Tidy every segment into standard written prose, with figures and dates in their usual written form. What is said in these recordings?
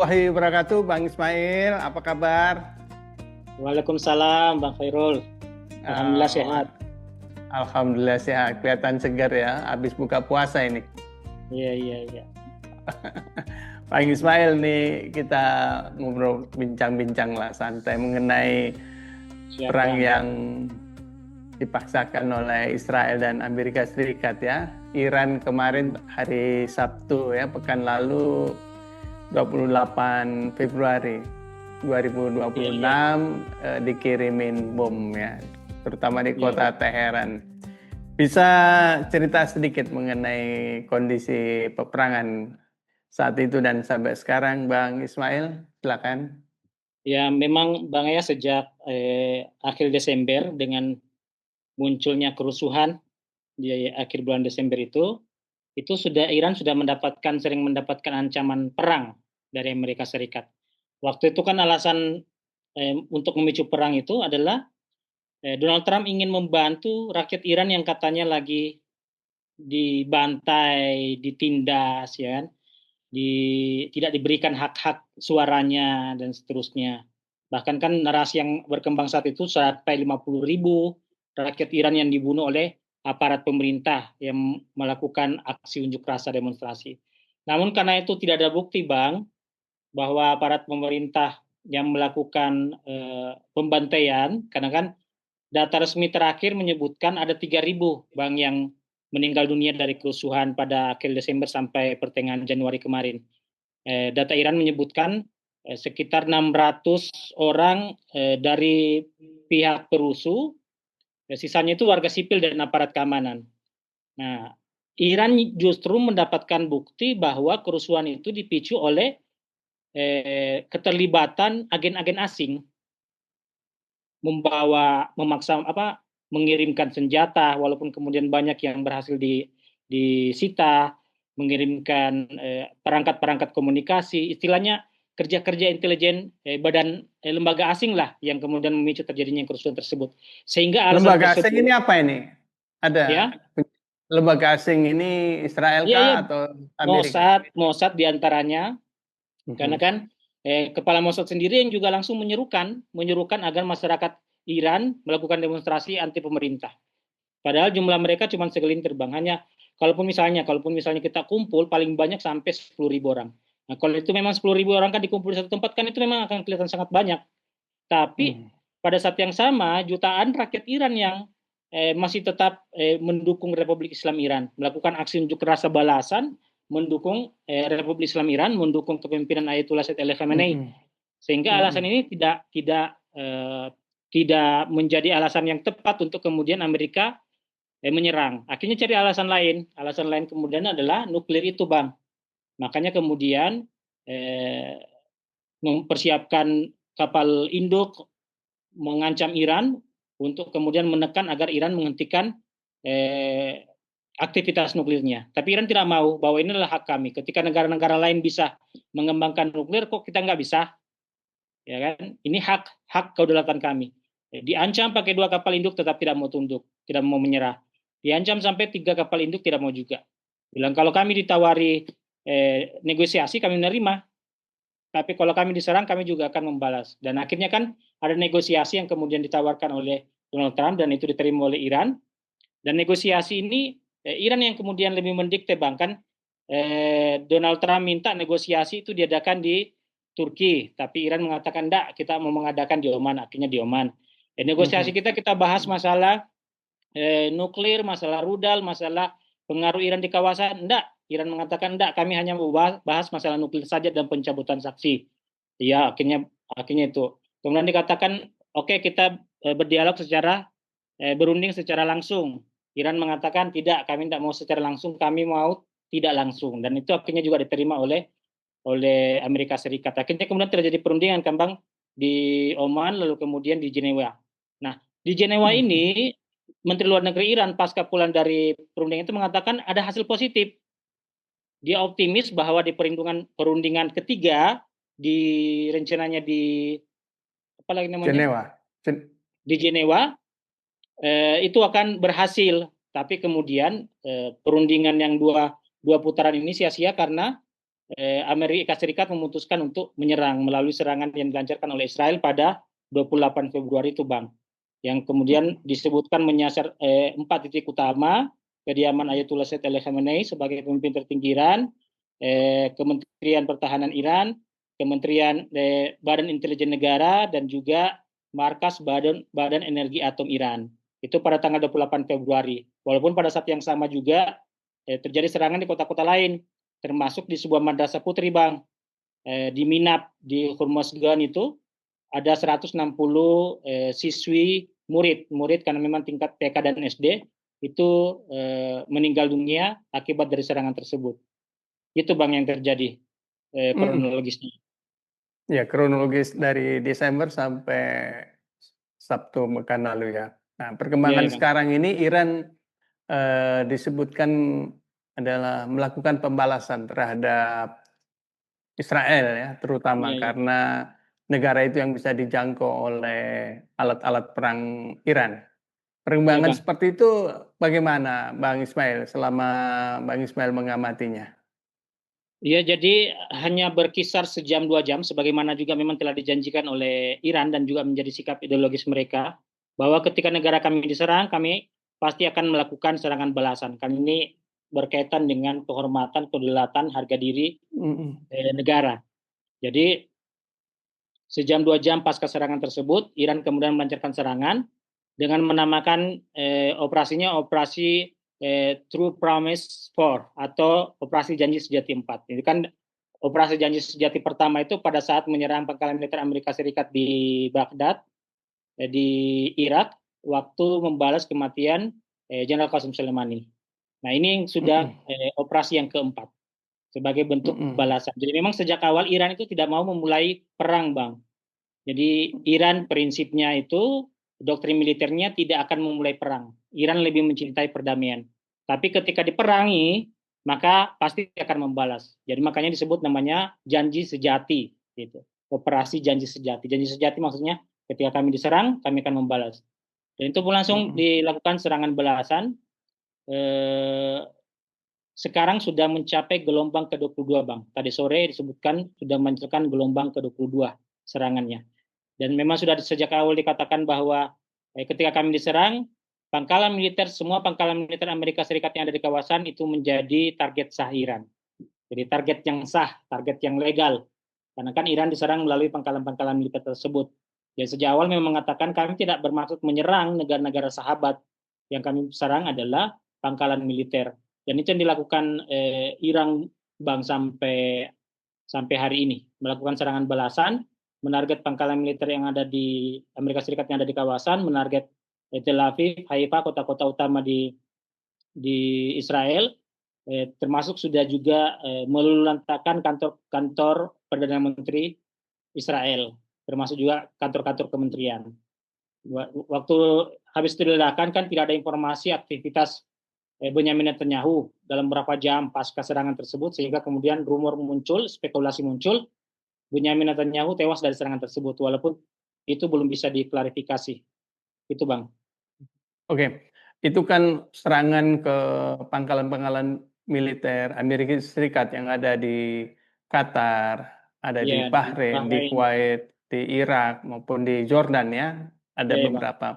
warahmatullahi wabarakatuh, Bang Ismail. Apa kabar? Waalaikumsalam, Bang Khairul. Alhamdulillah Eh, sehat. Alhamdulillah sehat. Kelihatan segar ya. Habis buka puasa ini. Iya, iya, iya. Bang Ismail nih kita ngobrol bincang-bincang lah santai mengenai Siap, perang Bang. yang dipaksakan oleh Israel dan Amerika Serikat ya. Iran kemarin hari Sabtu ya, pekan lalu 28 Februari Iya, iya. 2026 dikirimin bom ya, terutama di Iya. kota Teheran. Bisa cerita sedikit mengenai kondisi peperangan saat itu dan sampai sekarang, Bang Ismail? Silakan. Ya, memang Bang ya sejak akhir Desember dengan munculnya kerusuhan di akhir bulan Desember itu Iran sudah sering mendapatkan ancaman perang dari Amerika Serikat. Waktu itu kan alasan untuk memicu perang itu adalah Donald Trump ingin membantu rakyat Iran yang katanya lagi dibantai, ditindas, ya kan? Tidak diberikan hak-hak suaranya dan seterusnya. Bahkan kan narasi yang berkembang saat itu sampai 50.000 rakyat Iran yang dibunuh oleh aparat pemerintah yang melakukan aksi unjuk rasa demonstrasi. Namun karena itu tidak ada bukti, Bang, bahwa aparat pemerintah yang melakukan pembantaian, karena kan data resmi terakhir menyebutkan ada 3.000 Bang yang meninggal dunia dari kerusuhan pada akhir Desember sampai pertengahan Januari kemarin. Data Iran menyebutkan sekitar 600 orang dari pihak perusuh, sisanya itu warga sipil dan aparat keamanan. Nah, Iran justru mendapatkan bukti bahwa kerusuhan itu dipicu oleh keterlibatan agen-agen asing mengirimkan senjata, walaupun kemudian banyak yang berhasil disita, mengirimkan perangkat-perangkat komunikasi, istilahnya kerja-kerja intelijen badan lembaga asing lah yang kemudian memicu terjadinya kerusuhan tersebut. Sehingga alasan Lembaga asing tersebut, ini apa ini? Ada ya, lembaga asing ini Israel iya, kah iya, atau Amerika? Mossad diantaranya, karena Mhm. kan kepala Mossad sendiri yang juga langsung menyerukan agar masyarakat Iran melakukan demonstrasi anti pemerintah. Padahal jumlah mereka cuma segelintir, Bang. Kalaupun misalnya kita kumpul paling banyak sampai 10.000 orang. Nah, kalau itu memang 10.000 orang kan dikumpul di satu tempat, kan itu memang akan kelihatan sangat banyak. Tapi Hmm. pada saat yang sama jutaan rakyat Iran yang masih tetap mendukung Republik Islam Iran, melakukan aksi unjuk rasa balasan, mendukung Republik Islam Iran, mendukung kepemimpinan Ayatullah Said Ali Khamenei. Mhm. Sehingga alasan Mhm. ini tidak menjadi alasan yang tepat untuk kemudian Amerika menyerang. Akhirnya cari alasan lain. Alasan lain kemudian adalah nuklir itu, Bang. Makanya kemudian mempersiapkan kapal induk mengancam Iran untuk kemudian menekan agar Iran menghentikan eh, aktivitas nuklirnya. Tapi Iran tidak mau, bahwa ini adalah hak kami. Ketika negara-negara lain bisa mengembangkan nuklir, kok kita nggak bisa? Ya kan? Ini hak hak kedaulatan kami. Diancam pakai 2 kapal induk tetap tidak mau tunduk, tidak mau menyerah. Diancam sampai 3 kapal induk tidak mau juga. Bilang kalau kami ditawari negosiasi kami menerima, tapi kalau kami diserang kami juga akan membalas. Dan akhirnya kan ada negosiasi yang kemudian ditawarkan oleh Donald Trump dan itu diterima oleh Iran. Dan negosiasi ini Iran yang kemudian lebih mendikte, Bang, kan Donald Trump minta negosiasi itu diadakan di Turki, tapi Iran mengatakan enggak, kita mau mengadakan di Oman, akhirnya di Oman. Negosiasi Mhm. kita bahas masalah nuklir, masalah rudal, masalah pengaruh Iran di kawasan. Enggak, Iran mengatakan enggak, kami hanya mau bahas masalah nuklir saja dan pencabutan saksi. Ya, akhirnya itu. Kemudian dikatakan, oke, kita berdialog secara berunding secara langsung. Iran mengatakan tidak, kami tidak mau secara langsung, kami mau tidak langsung. Dan itu akhirnya juga diterima oleh Amerika Serikat. Akhirnya kemudian terjadi perundingan, kan, Bang, di Oman, lalu kemudian di Jenewa. Nah, di Jenewa Mhm. ini Menteri Luar Negeri Iran pasca pulang dari perundingan itu mengatakan ada hasil positif. Dia optimis bahwa di perundingan ketiga di rencananya di apa lagi namanya, Jenewa. di Jenewa, itu akan berhasil. Tapi kemudian perundingan yang dua putaran ini sia-sia karena Amerika Serikat memutuskan untuk menyerang melalui serangan yang dilancarkan oleh Israel pada 28 Februari itu, Bang. Yang kemudian disebutkan menyasar 4 titik utama: kediaman Ayatollah Said Ali Khamenei sebagai pemimpin tertinggi Iran, Kementerian Pertahanan Iran, Kementerian Badan Intelijen Negara, dan juga markas Badan Energi Atom Iran. Itu pada tanggal 28 Februari. Walaupun pada saat yang sama juga terjadi serangan di kota-kota lain, termasuk di sebuah madrasah putri, Bang. Di Minab, di Hormozgan itu ada 160 siswi murid karena memang tingkat TK dan SD itu meninggal dunia akibat dari serangan tersebut. Itu, Bang, yang terjadi kronologisnya. Ya, kronologis dari Desember sampai Sabtu pekan lalu ya. Nah, perkembangan Ya, Bang. sekarang ini Iran disebutkan adalah melakukan pembalasan terhadap Israel ya, terutama Ya, ya. karena negara itu yang bisa dijangkau oleh alat-alat perang Iran. Ya, Perkembangan Bang. seperti itu bagaimana Bang Ismail selama Bang Ismail mengamatinya? Ya, jadi hanya berkisar sejam 2 jam, sebagaimana juga memang telah dijanjikan oleh Iran dan juga menjadi sikap ideologis mereka, bahwa ketika negara kami diserang, kami pasti akan melakukan serangan balasan. Kan ini berkaitan dengan kehormatan, kedaulatan, harga diri Mm-mm. negara. Jadi sejam 2 jam pasca serangan tersebut, Iran kemudian melancarkan serangan dengan menamakan operasinya operasi True Promise 4 atau operasi janji sejati 4. Ini kan operasi janji sejati pertama itu pada saat menyerang pangkalan militer Amerika Serikat di Baghdad, di Irak, waktu membalas kematian Jenderal Qasem Soleimani. Nah, ini yang sudah Mm-mm. operasi yang keempat sebagai bentuk Mm-mm. balasan. Jadi memang sejak awal Iran itu tidak mau memulai perang, Bang. Jadi Iran prinsipnya itu doktrin militernya tidak akan memulai perang. Iran lebih mencintai perdamaian. Tapi ketika diperangi, maka pasti akan membalas. Jadi makanya disebut namanya janji sejati, gitu. Operasi janji sejati. Janji sejati maksudnya ketika kami diserang, kami akan membalas. Dan itu pun langsung Mm-mm. dilakukan serangan balasan. Eh, Sekarang sudah mencapai gelombang ke-22, Bang. Tadi sore disebutkan sudah mencapai gelombang ke-22 serangannya. Dan memang sudah sejak awal dikatakan bahwa ketika kami diserang, semua pangkalan militer Amerika Serikat yang ada di kawasan itu menjadi target sah Iran. Jadi target yang sah, target yang legal. Karena kan Iran diserang melalui pangkalan-pangkalan militer tersebut. Dan sejak awal memang mengatakan kami tidak bermaksud menyerang negara-negara sahabat. Yang kami serang adalah pangkalan militer. Dan itu yang dilakukan Iran, Bang, sampai hari ini, melakukan serangan balasan, menarget pangkalan militer yang ada di Amerika Serikat yang ada di kawasan, menarget Tel Aviv, Haifa, kota-kota utama di Israel, termasuk sudah juga meluluhlantahkan kantor-kantor Perdana Menteri Israel, termasuk juga kantor-kantor kementerian. Waktu habis itu diledakan kan tidak ada informasi aktivitas Benyamin Netanyahu dalam beberapa jam pasca serangan tersebut, sehingga kemudian rumor muncul, spekulasi muncul, Benyamin Netanyahu tewas dari serangan tersebut, walaupun itu belum bisa diklarifikasi. Itu, Bang. Oke, itu kan serangan ke pangkalan-pangkalan militer Amerika Serikat yang ada di Qatar, ada di Ya, di Bahrain, di Bahrain. Kuwait, di Irak maupun di Jordan ya, ada Ya, ya, Bang. beberapa.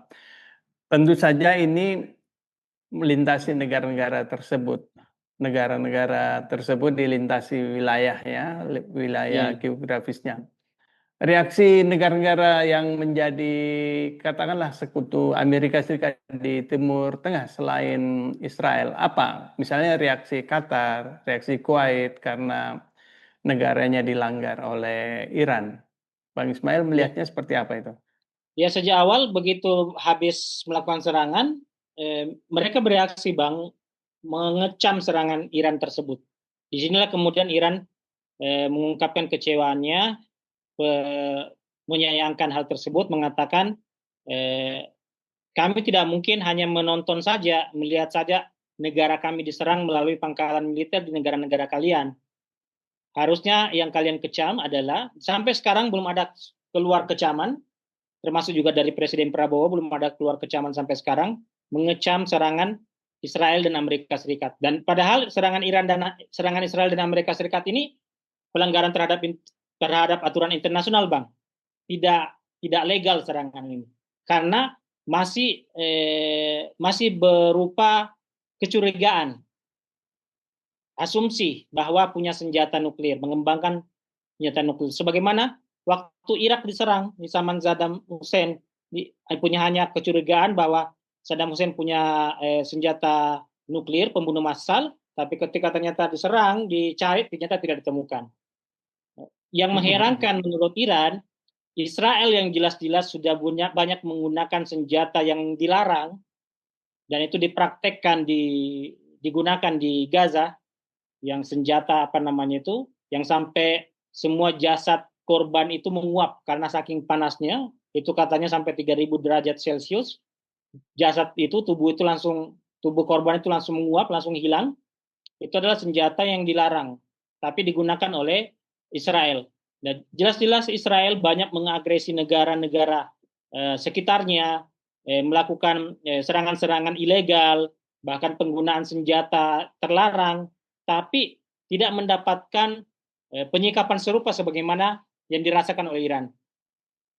Tentu saja ini melintasi negara-negara tersebut. Negara-negara tersebut dilintasi wilayahnya, wilayah Ya, geografisnya. Reaksi negara-negara yang menjadi katakanlah sekutu Amerika Serikat di Timur Tengah selain Israel apa? Misalnya reaksi Qatar, reaksi Kuwait karena negaranya dilanggar oleh Iran. Bang Ismail ya, melihatnya seperti apa itu? ya, sejak awal begitu habis melakukan serangan, mereka bereaksi, Bang, mengecam serangan Iran tersebut. Disinilah kemudian Iran mengungkapkan kecewaannya, menyayangkan hal tersebut, mengatakan eh, kami tidak mungkin hanya menonton saja, melihat saja negara kami diserang melalui pangkalan militer di negara-negara kalian. Harusnya yang kalian kecam adalah, sampai sekarang belum ada keluar kecaman, termasuk juga dari Presiden Prabowo belum ada keluar kecaman sampai sekarang, mengecam serangan Israel dan Amerika Serikat. Dan padahal serangan Israel dan Amerika Serikat ini pelanggaran terhadap aturan internasional, Bang. Tidak legal serangan ini. Karena masih berupa kecurigaan, asumsi bahwa punya senjata nuklir, mengembangkan senjata nuklir. Sebagaimana waktu Irak diserang di zaman Saddam Hussein, punya hanya kecurigaan bahwa Saddam Hussein punya senjata nuklir pembunuh massal, tapi ketika ternyata diserang, dicari, ternyata tidak ditemukan. Yang mengherankan menurut Iran, Israel yang jelas-jelas sudah banyak menggunakan senjata yang dilarang, dan itu digunakan di Gaza, yang senjata apa namanya itu, yang sampai semua jasad korban itu menguap karena saking panasnya, itu katanya sampai 3000 derajat Celcius, jasad itu, tubuh korban itu langsung menguap, langsung hilang. Itu adalah senjata yang dilarang, tapi digunakan oleh Israel. Dan jelas-jelas Israel banyak mengagresi negara-negara sekitarnya, melakukan serangan-serangan ilegal, bahkan penggunaan senjata terlarang, tapi tidak mendapatkan penyikapan serupa sebagaimana yang dirasakan oleh Iran.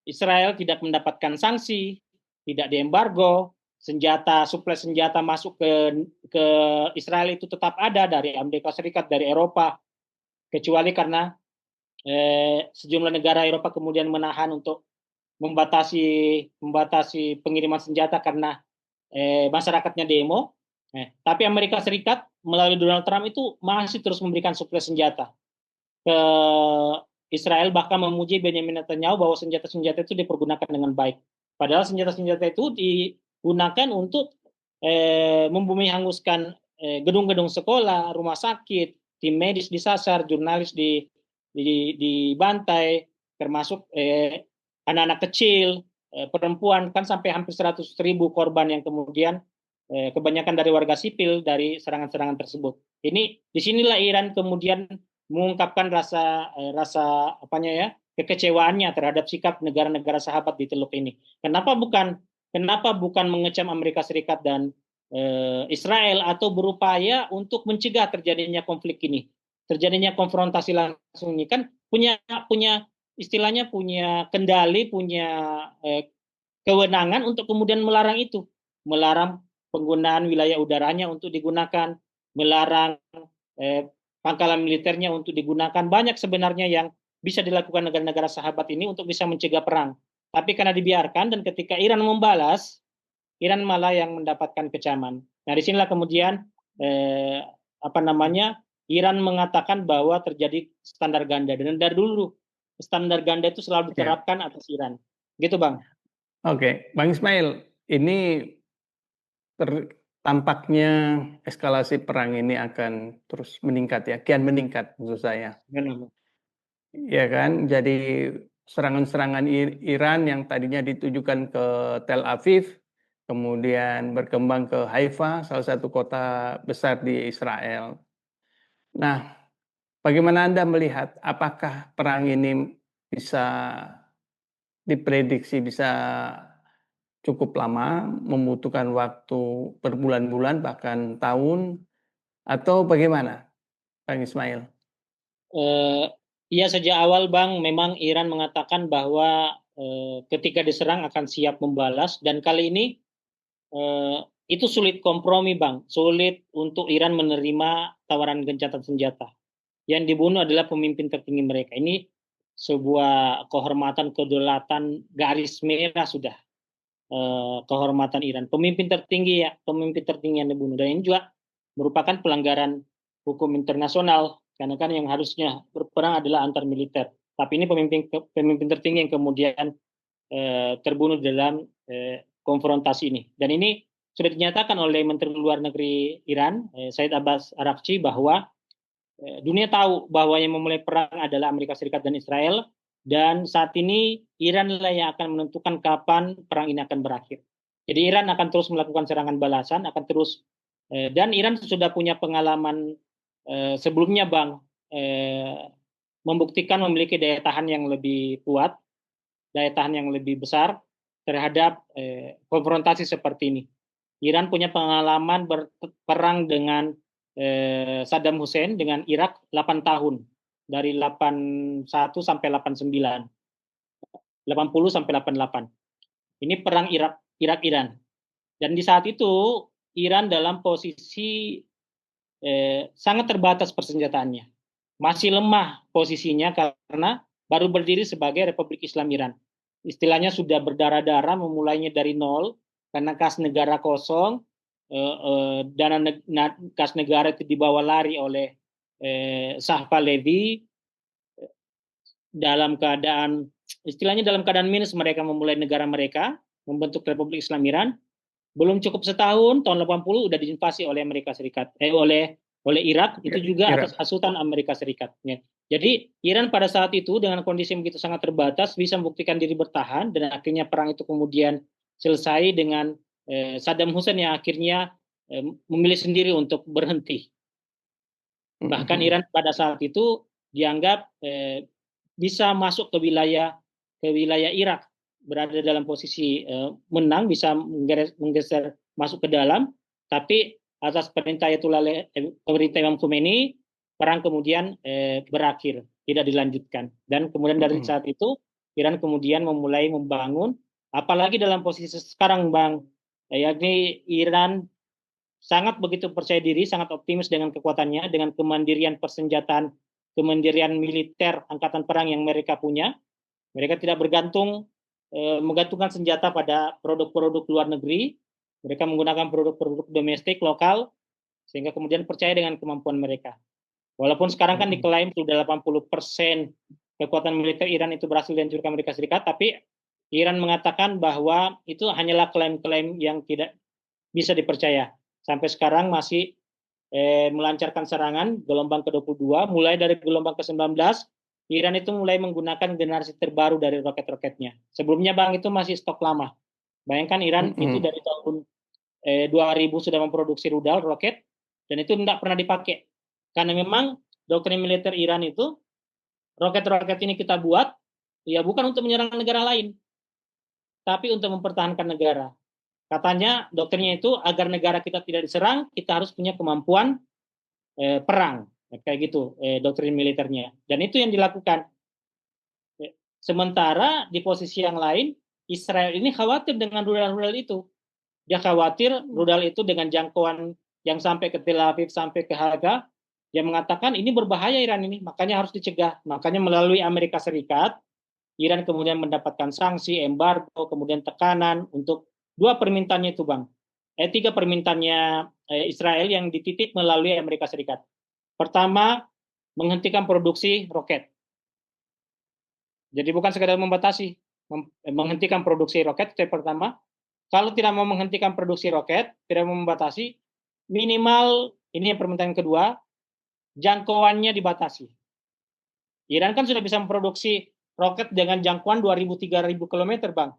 Israel tidak mendapatkan sanksi, tidak diembargo, suplai senjata masuk ke Israel itu tetap ada dari Amerika Serikat, dari Eropa, kecuali karena sejumlah negara Eropa kemudian menahan untuk membatasi pengiriman senjata karena masyarakatnya demo. Tapi Amerika Serikat melalui Donald Trump itu masih terus memberikan suplai senjata ke Israel, bahkan memuji Benjamin Netanyahu bahwa senjata-senjata itu dipergunakan dengan baik. Padahal senjata-senjata itu digunakan untuk membumi hanguskan gedung-gedung sekolah, rumah sakit, tim medis disasar, jurnalis dibantai, termasuk anak-anak kecil, perempuan, kan sampai hampir 100.000 korban yang kemudian kebanyakan dari warga sipil dari serangan-serangan tersebut. Disinilah Iran kemudian mengungkapkan rasa apanya ya, kekecewaannya terhadap sikap negara-negara sahabat di Teluk ini. Kenapa bukan mengecam Amerika Serikat dan Israel atau berupaya untuk mencegah terjadinya konflik ini, terjadinya konfrontasi langsung ini, kan punya istilahnya punya kendali, punya kewenangan untuk kemudian melarang itu, melarang penggunaan wilayah udaranya untuk digunakan, melarang pangkalan militernya untuk digunakan. Banyak sebenarnya yang bisa dilakukan negara-negara sahabat ini untuk bisa mencegah perang. Tapi karena dibiarkan, dan ketika Iran membalas, Iran malah yang mendapatkan kecaman. Nah, disinilah kemudian Iran mengatakan bahwa terjadi standar ganda, dan dari dulu standar ganda itu selalu diterapkan atas Iran. Gitu, Bang. Oke, Bang Ismail, ini tampaknya eskalasi perang ini akan terus meningkat ya, kian meningkat maksud saya. Ya kan, jadi serangan-serangan Iran yang tadinya ditujukan ke Tel Aviv, kemudian berkembang ke Haifa, salah satu kota besar di Israel. Nah, bagaimana Anda melihat apakah perang ini bisa diprediksi bisa cukup lama, membutuhkan waktu berbulan-bulan bahkan tahun, atau bagaimana, Bang Ismail? Ya, sejak awal, Bang, memang Iran mengatakan bahwa ketika diserang akan siap membalas, dan kali ini itu sulit kompromi, Bang. Sulit untuk Iran menerima tawaran gencatan senjata. Yang dibunuh adalah pemimpin tertinggi mereka. Ini sebuah kehormatan, kedaulatan, garis merah sudah. Kehormatan Iran. Pemimpin tertinggi yang dibunuh. Dan ini juga merupakan pelanggaran hukum internasional, karena kan yang harusnya berperang adalah antar militer. Tapi ini pemimpin tertinggi yang kemudian terbunuh dalam konfrontasi ini. Dan ini sudah dinyatakan oleh Menteri Luar Negeri Iran, Said Abbas Araghchi, bahwa dunia tahu bahwa yang memulai perang adalah Amerika Serikat dan Israel, dan saat ini Iran lah yang akan menentukan kapan perang ini akan berakhir. Jadi Iran akan terus melakukan serangan balasan, akan terus, dan Iran sudah punya pengalaman sebelumnya, Bang, membuktikan memiliki daya tahan yang lebih kuat, daya tahan yang lebih besar terhadap konfrontasi seperti ini. Iran punya pengalaman berperang dengan Saddam Hussein dengan Irak 8 tahun. dari 81 sampai 89, 80 sampai 88. Ini perang Irak-Iran. Dan di saat itu Iran dalam posisi sangat terbatas persenjataannya. Masih lemah posisinya karena baru berdiri sebagai Republik Islam Iran. Istilahnya sudah berdarah-darah, memulainya dari nol karena kas negara kosong, dana kas negara itu dibawa lari oleh Shah Pahlavi. Dalam keadaan istilahnya dalam keadaan minus mereka memulai negara mereka, membentuk Republik Islam Iran. Belum cukup setahun, tahun 80 udah diinvasi oleh Amerika Serikat, oleh Irak, itu juga atas hasutan Amerika Serikat. Ya. Jadi Iran pada saat itu dengan kondisi begitu sangat terbatas bisa membuktikan diri bertahan, dan akhirnya perang itu kemudian selesai dengan Saddam Hussein yang akhirnya memilih sendiri untuk berhenti. Bahkan Iran pada saat itu dianggap bisa masuk ke wilayah Irak, berada dalam posisi menang, bisa menggeser masuk ke dalam, tapi atas perintah pemerintah Imam Khomeini, perang kemudian berakhir, tidak dilanjutkan. Dan kemudian dari saat itu Iran kemudian memulai membangun, apalagi dalam posisi sekarang Bang, yakni Iran sangat begitu percaya diri, sangat optimis dengan kekuatannya, dengan kemandirian persenjataan, kemandirian militer angkatan perang yang mereka punya. Mereka tidak menggantungkan senjata pada produk-produk luar negeri. Mereka menggunakan produk-produk domestik lokal, sehingga kemudian percaya dengan kemampuan mereka. Walaupun sekarang kan diklaim sudah 80% kekuatan militer Iran itu berhasil dihancurkan Amerika Serikat, tapi Iran mengatakan bahwa itu hanyalah klaim-klaim yang tidak bisa dipercaya. Sampai sekarang masih melancarkan serangan gelombang ke-22, mulai dari gelombang ke-19, Iran itu mulai menggunakan generasi terbaru dari roket-roketnya. Sebelumnya Bang itu masih stok lama. Bayangkan Iran itu dari tahun 2000 sudah memproduksi rudal roket, dan itu tidak pernah dipakai. Karena memang doktrin militer Iran itu, roket-roket ini kita buat, ya bukan untuk menyerang negara lain, tapi untuk mempertahankan negara. Katanya doktrinnya itu agar negara kita tidak diserang, kita harus punya kemampuan perang. Kayak gitu doktrin militernya, dan itu yang dilakukan. Sementara di posisi yang lain, Israel ini khawatir dengan rudal-rudal itu. Dia khawatir rudal itu dengan jangkauan yang sampai ke Tel Aviv, sampai ke Haga. Dia mengatakan ini berbahaya Iran ini, makanya harus dicegah. Makanya melalui Amerika Serikat, Iran kemudian mendapatkan sanksi, embargo, kemudian tekanan untuk dua permintaannya itu Bang. Tiga permintaannya Israel yang dititip melalui Amerika Serikat. Pertama, menghentikan produksi roket. Jadi bukan sekadar membatasi, menghentikan produksi roket, itu yang pertama. Kalau tidak mau menghentikan produksi roket, tidak mau membatasi, minimal, ini yang permintaan kedua, jangkauannya dibatasi. Iran kan sudah bisa memproduksi roket dengan jangkauan 2.000-3.000 km, Bang.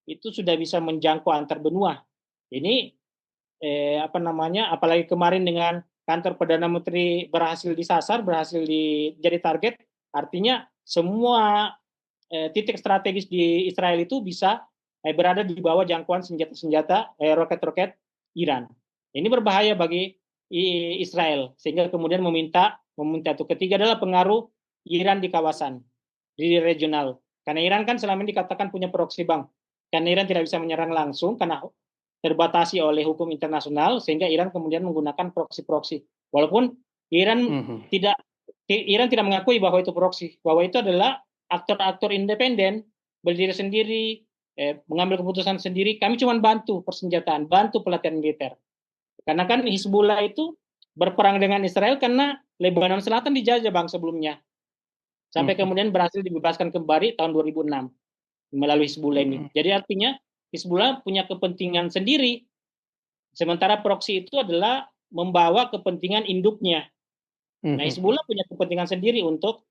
Itu sudah bisa menjangkau antar benua. Ini apalagi kemarin dengan kantor Perdana Menteri berhasil disasar, berhasil jadi target, artinya semua titik strategis di Israel itu bisa berada di bawah jangkauan senjata-senjata roket-roket Iran. Ini berbahaya bagi Israel, sehingga kemudian meminta itu. Ketiga adalah pengaruh Iran di kawasan, di regional. Karena Iran kan selama ini dikatakan punya proksi Bang. Karena Iran tidak bisa menyerang langsung karena terbatasi oleh hukum internasional, sehingga Iran kemudian menggunakan proksi-proksi. Walaupun Iran tidak mengakui bahwa itu proksi, bahwa itu adalah aktor-aktor independen, berdiri sendiri, mengambil keputusan sendiri. Kami cuma bantu persenjataan, bantu pelatihan militer. Karena kan Hizbullah itu berperang dengan Israel karena Lebanon Selatan dijajah Bang sebelumnya. Sampai kemudian berhasil dibebaskan kembali tahun 2006 melalui Hizbullah ini. Jadi artinya Hizbullah punya kepentingan sendiri, sementara proksi itu adalah membawa kepentingan induknya. Nah, Hizbullah punya kepentingan sendiri untuk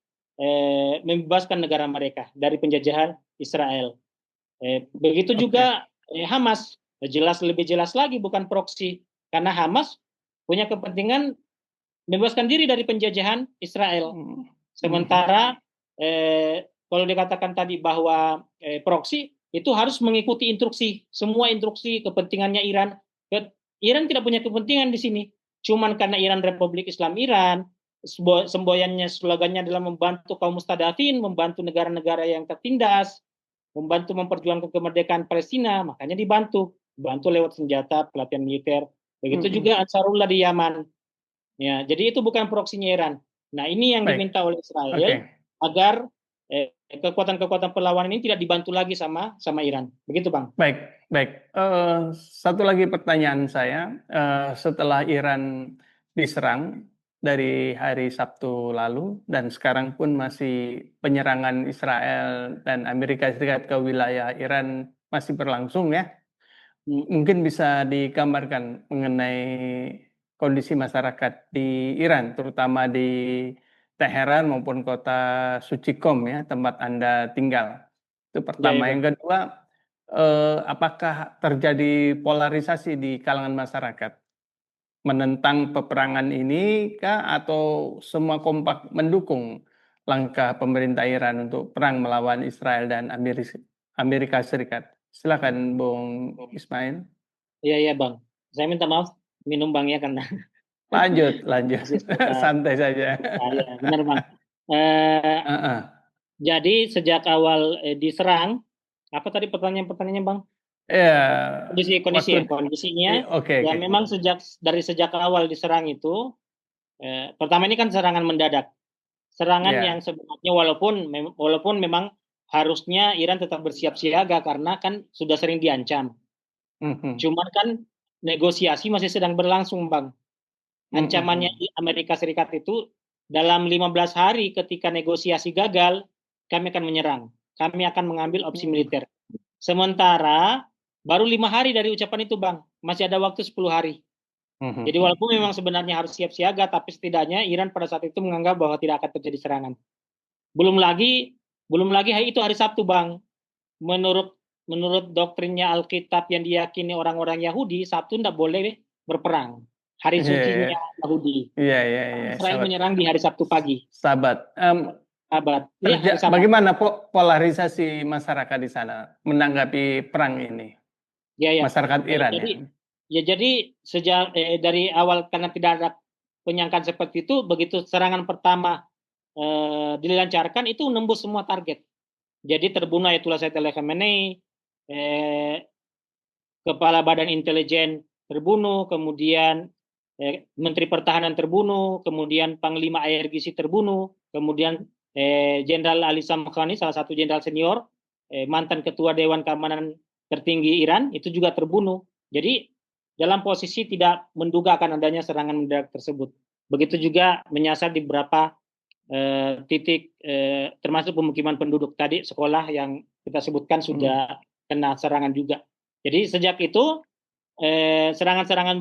membebaskan negara mereka dari penjajahan Israel. Begitu juga Hamas, lebih jelas lagi bukan proksi, karena Hamas punya kepentingan membebaskan diri dari penjajahan Israel. Sementara kalau dikatakan tadi bahwa proksi itu harus mengikuti instruksi, semua instruksi kepentingannya Iran. Iran tidak punya kepentingan di sini. Cuman karena Iran Republik Islam Iran, semboyannya, slogannya adalah membantu kaum mustadafin, membantu negara-negara yang tertindas, membantu memperjuangkan kemerdekaan Palestina, makanya dibantu lewat senjata, pelatihan militer. Begitu Mm-mm. juga Ansarullah di Yaman. Ya, jadi itu bukan proksinya Iran. Nah, ini yang Baik, diminta oleh oke. Israel agar kekuatan-kekuatan perlawanan ini tidak dibantu lagi sama Iran. Begitu, Bang. Baik, baik. Satu lagi pertanyaan saya, setelah Iran diserang dari hari Sabtu lalu dan sekarang pun masih penyerangan Israel dan Amerika Serikat ke wilayah Iran masih berlangsung ya. Mungkin bisa digambarkan mengenai kondisi masyarakat di Iran, terutama di Teheran maupun kota Suci Qom ya, tempat Anda tinggal. Itu Ya, ya, pertama. Bang. Yang kedua, apakah terjadi polarisasi di kalangan masyarakat menentang peperangan ini kah atau semua kompak mendukung langkah pemerintah Iran untuk perang melawan Israel dan Amerika Serikat? Silakan Bung Ismail. Iya, iya, Bang. Saya minta maaf minum Bang ya karena Lanjut, lanjut. masih Santai saja. ya, benar, Bang. Eh, Heeh. jadi sejak awal diserang, apa tadi pertanyaan-pertanyaannya, Bang? Ya, Kondisi waktu ya, kondisinya oke ya oke. memang sejak awal diserang itu, pertama ini kan serangan mendadak. Serangan yang Ya. sebenarnya walaupun memang harusnya Iran tetap bersiap siaga karena kan sudah sering diancam. Mhm. Cuman kan negosiasi masih sedang berlangsung, Bang. Ancamannya Mhm. di Amerika Serikat itu dalam 15 hari ketika negosiasi gagal, kami akan menyerang. Kami akan mengambil opsi Mhm. militer. Sementara baru 5 hari dari ucapan itu, Bang. Masih ada waktu 10 hari. Jadi Mhm. walaupun memang sebenarnya harus siap siaga, tapi setidaknya Iran pada saat itu menganggap bahwa tidak akan terjadi serangan. Belum lagi, belum lagi itu hari Sabtu, Bang. Menurut menurut doktrinnya Alkitab yang diyakini orang-orang Yahudi, Sabtu tidak boleh berperang. Hari Iya ya. sucinya Yahudi. Iya iya iya, Israel sahabat. menyerang di hari Sabtu pagi. Sahabat. Sabat. Iya, hari Sabat. Bagaimana polarisasi masyarakat di sana menanggapi perang ini? Ya, ya. Masyarakat Iran ya. Jadi jadi sejak dari awal karena tidak ada penyangkaan seperti itu, begitu serangan pertama dilancarkan itu menembus semua target. Jadi terbunuh Ayatollah Said Ali Khamenei, eh, kepala Badan Intelijen terbunuh, kemudian Menteri Pertahanan terbunuh, kemudian Panglima IRGC terbunuh, kemudian Jenderal Ali Samkhani, salah satu jenderal senior, mantan Ketua Dewan Keamanan tertinggi Iran, itu juga terbunuh. Jadi dalam posisi tidak menduga akan adanya serangan mendadak tersebut. Begitu juga menyasar di beberapa titik, termasuk pemukiman penduduk tadi, sekolah yang kita sebutkan Mhm. sudah kena serangan juga. Jadi sejak itu serangan-serangan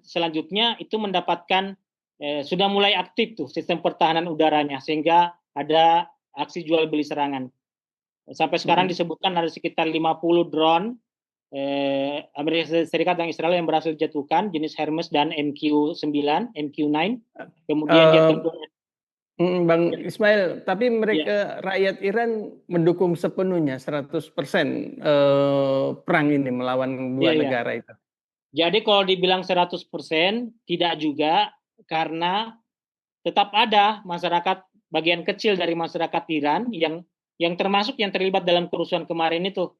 selanjutnya itu mendapatkan sudah mulai aktif tuh sistem pertahanan udaranya sehingga ada aksi jual beli serangan. Sampai sekarang Mhm. disebutkan ada sekitar 50 drone Amerika Serikat dan Israel yang berhasil dijatuhkan jenis Hermes dan MQ-9, MQ-9. Kemudian jet Eh, tempur. Bang Ya, Ismail, tapi ya, mereka rakyat Iran mendukung sepenuhnya 100% perang ini melawan dua ya, ya. negara itu. Jadi kalau dibilang 100% tidak juga karena tetap ada masyarakat bagian kecil dari masyarakat Iran yang termasuk yang terlibat dalam kerusuhan kemarin itu.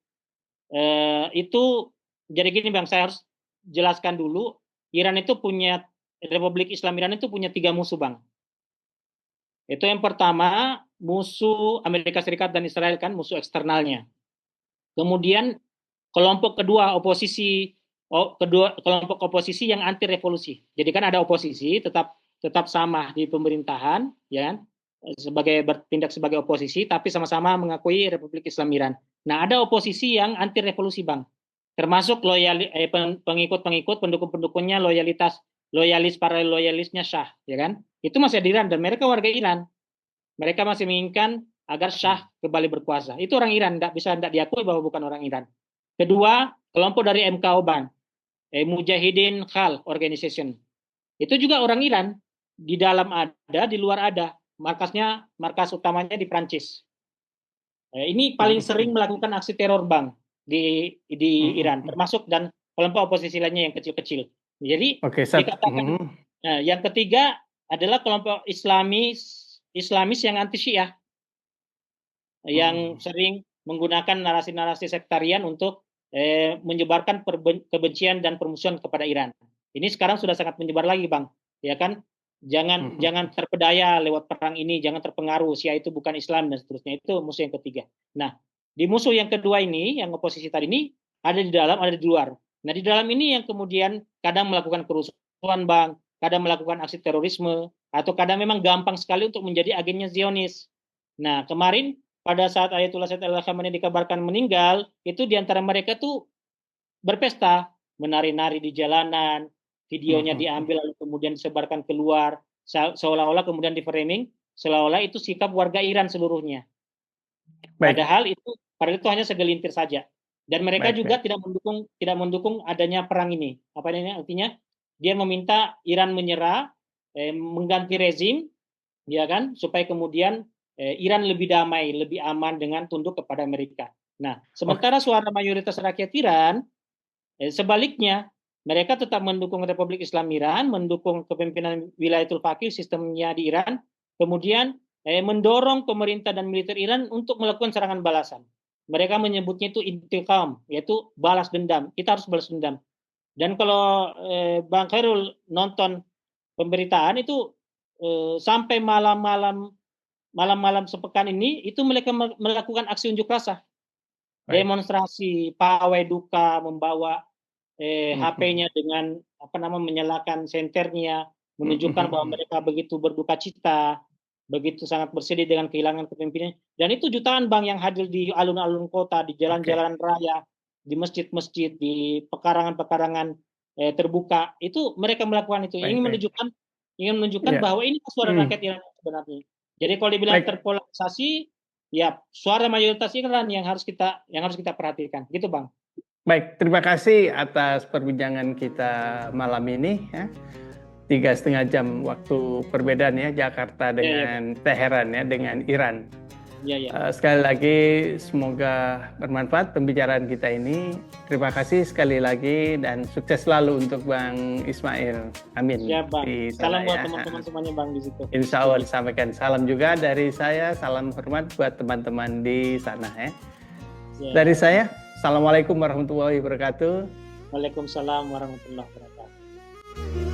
Itu jadi gini Bang, saya harus jelaskan dulu. Iran itu punya Republik Islam Iran itu punya 3 musuh Bang. Itu yang pertama musuh Amerika Serikat dan Israel kan musuh eksternalnya. Kemudian kelompok kedua kelompok oposisi yang anti revolusi. Jadi kan ada oposisi tetap tetap sama di pemerintahan, ya kan? Sebagai bertindak sebagai oposisi, tapi sama-sama mengakui Republik Islam Iran. Nah, ada oposisi yang anti revolusi, Bang. Termasuk pengikut-pengikut, pendukung-pendukungnya loyalis para loyalisnya Syah, ya kan? Itu masih di Iran dan mereka warga Iran. Mereka masih menginginkan agar Syah kembali berkuasa. Itu orang Iran, tidak diakui bahwa bukan orang Iran. Kedua, kelompok dari MKO Ban, Mujahidin Khal Organization. Itu juga orang Iran. Di dalam ada, di luar ada. Markas utamanya di Prancis. Ini paling sering melakukan aksi teror Bang di Iran, Mhm. termasuk dan kelompok oposisi lainnya yang kecil-kecil. Jadi Oke, dikatakan yang ketiga adalah kelompok Islamis yang anti Syiah, yang sering menggunakan narasi-narasi sektarian untuk menyebarkan kebencian dan permusuhan kepada Iran. Ini sekarang sudah sangat menyebar lagi, Bang. Ya kan? Jangan terpedaya lewat perang ini, jangan terpengaruh, Syiah itu bukan Islam dan seterusnya. Itu musuh yang ketiga. Nah, di musuh yang kedua ini, yang oposisi tadi ini, ada di dalam, ada di luar. Nah, di dalam ini yang kemudian kadang melakukan kerusuhan, Bang, kadang melakukan aksi terorisme, atau kadang memang gampang sekali untuk menjadi agennya Zionis. Nah, kemarin pada saat Ayatullah Said al-Khamenei dikabarkan meninggal, itu di antara mereka tuh berpesta, menari-nari di jalanan, videonya diambil lalu kemudian disebarkan keluar, seolah-olah kemudian di-framing, seolah-olah itu sikap warga Iran seluruhnya. Padahal itu hanya segelintir saja. Dan mereka juga tidak mendukung adanya perang ini. Apa ini artinya? Dia meminta Iran menyerah, mengganti rezim, ya kan, supaya kemudian Iran lebih damai, lebih aman dengan tunduk kepada Amerika. Nah, sementara suara mayoritas rakyat Iran sebaliknya, mereka tetap mendukung Republik Islam Iran, mendukung kepemimpinan Wilayatul Faqih, sistemnya di Iran, kemudian mendorong pemerintah dan militer Iran untuk melakukan serangan balasan. Mereka menyebutnya itu intiqam, yaitu balas dendam. Kita harus balas dendam. Dan kalau Bang Khairul nonton pemberitaan itu sampai malam-malam sepekan ini itu mereka melakukan aksi unjuk rasa, demonstrasi, pawai duka, membawa HP-nya dengan menyalakan senternya, menunjukkan bahwa mereka begitu berduka cita, begitu sangat bersedih dengan kehilangan kepemimpinan. Dan itu jutaan, Bang, yang hadir di alun-alun kota, di jalan-jalan raya, di masjid-masjid, di pekarangan-pekarangan terbuka. Itu mereka melakukan itu, ingin menunjukkan bahwa ini suara rakyat Iran sebenarnya. Jadi kalau dibilang terpolarisasi, ya suara mayoritas Iran yang harus kita perhatikan, gitu, Bang. Baik, terima kasih atas perbincangan kita malam ini. 3,5 jam waktu perbedaan ya, Jakarta dengan Teheran ya, dengan Iran. Sekali lagi semoga bermanfaat pembicaraan kita ini. Terima kasih sekali lagi dan sukses selalu untuk Bang Ismail. Amin. Ya, Bang. Salam buat teman-teman semuanya, Bang, di situ. Insya Allah disampaikan. Salam juga dari saya, salam hormat buat teman-teman di sana ya. Dari saya, Assalamualaikum warahmatullahi wabarakatuh. Waalaikumsalam warahmatullahi wabarakatuh.